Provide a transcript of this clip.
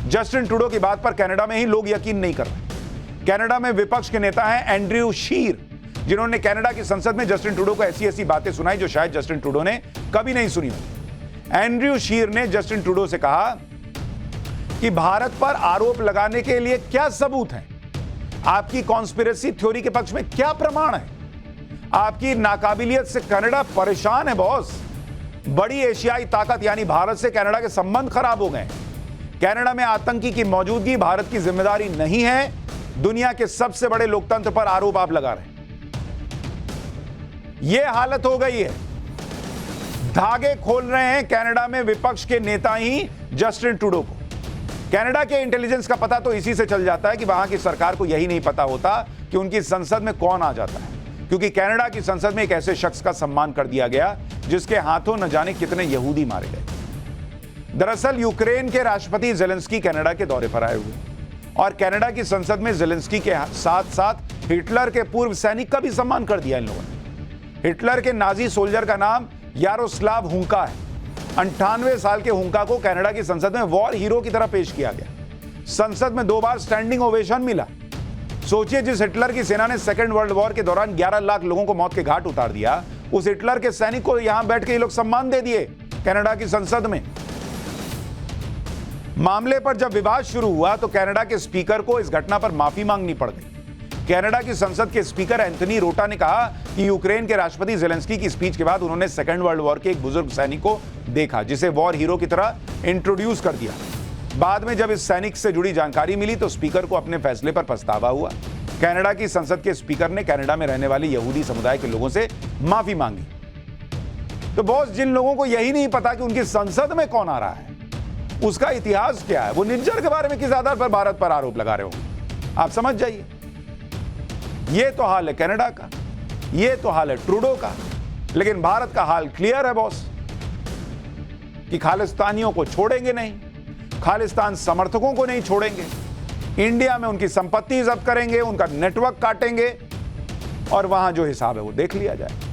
Justin Trudeau की बात पर कनाडा में ही लोग यकीन नहीं कर रहे। कनाडा में विपक्ष के नेता हैं एंड्रयू शीर, जिन्होंने कनाडा की संसद में जस्टिन ट्रूडो को ऐसी बातें सुनाई जो शायद जस्टिन ट्रूडो ने कभी नहीं सुनी हो। एंड्रयू शीर ने जस्टिन ट्रूडो से कहा कि भारत पर आरोप लगाने के लिए क्या सबूत हैं? आपकी कॉन्स्पिरेसी थ्योरी के पक्ष में क्या प्रमाण है? आपकी नाकाबिलियत से कनाडा परेशान है बॉस। बड़ी एशियाई ताकत यानी भारत से कनाडा के संबंध खराब हो गए। कनाडा में आतंकी की मौजूदगी भारत की जिम्मेदारी नहीं है। दुनिया के सबसे बड़े लोकतंत्र पर आरोप आप लगा रहे हैं। यह हालत हो गई है। धागे खोल रहे हैं कनाडा में विपक्ष के नेता ही जस्टिन ट्रूडो को। कनाडा के इंटेलिजेंस का पता तो इसी से चल जाता है कि वहां की सरकार को यही नहीं पता होता कि उनकी संसद में कौन आ जाता है, क्योंकि कनाडा की संसद में एक ऐसे शख्स का सम्मान कर दिया गया जिसके हाथों न जाने कितने यहूदी मारे गए। दरअसल यूक्रेन के राष्ट्रपति जेलेंस्की कनाडा के दौरे पर आए हुए और कनाडा की संसद में जेलेंस्की के साथ साथ हिटलर के पूर्व सैनिक का भी सम्मान कर दिया इन लोगों ने। हिटलर के नाजी सोल्जर का नाम यारोस्लाव हुंका है। 98 साल के हुंका को कनाडा की संसद में वॉर हीरो की तरह पेश किया गया। संसद में 2 बार स्टैंडिंग ओवेशन मिला। सोचिए, जिस हिटलर की सेना ने सेकेंड वर्ल्ड वॉर के दौरान 11 लाख लोगों को मौत के घाट उतार दिया, उस हिटलर के सैनिक को यहां बैठ के ये लोग सम्मान दे दिए कनाडा की संसद में। मामले पर जब विवाद शुरू हुआ तो कनाडा के स्पीकर को इस घटना पर माफी मांगनी पड़ गई। कनाडा की संसद के स्पीकर एंथनी रोटा ने कहा कि यूक्रेन के राष्ट्रपति जेलेंस्की की स्पीच के बाद उन्होंने सेकेंड वर्ल्ड वॉर के एक बुजुर्ग सैनिक को देखा जिसे वॉर हीरो की तरह इंट्रोड्यूस कर दिया। बाद में जब इस सैनिक से जुड़ी जानकारी मिली तो स्पीकर को अपने फैसले पर पछतावा हुआ। कनाडा की संसद के स्पीकर ने कनाडा में रहने वाले यहूदी समुदाय के लोगों से माफी मांगी। तो बॉस, जिन लोगों को यही नहीं पता कि उनकी संसद में कौन आ रहा है, उसका इतिहास क्या है, वो निज्जर के बारे में किस आधार पर भारत पर आरोप लगा रहे हो, आप समझ जाइए। ये तो हाल है कनाडा का, ये तो हाल है ट्रूडो का। लेकिन भारत का हाल क्लियर है बॉस कि खालिस्तानियों को छोड़ेंगे नहीं, खालिस्तान समर्थकों को नहीं छोड़ेंगे। इंडिया में उनकी संपत्ति जब्त करेंगे, उनका नेटवर्क काटेंगे और वहां जो हिसाब है वो देख लिया जाए।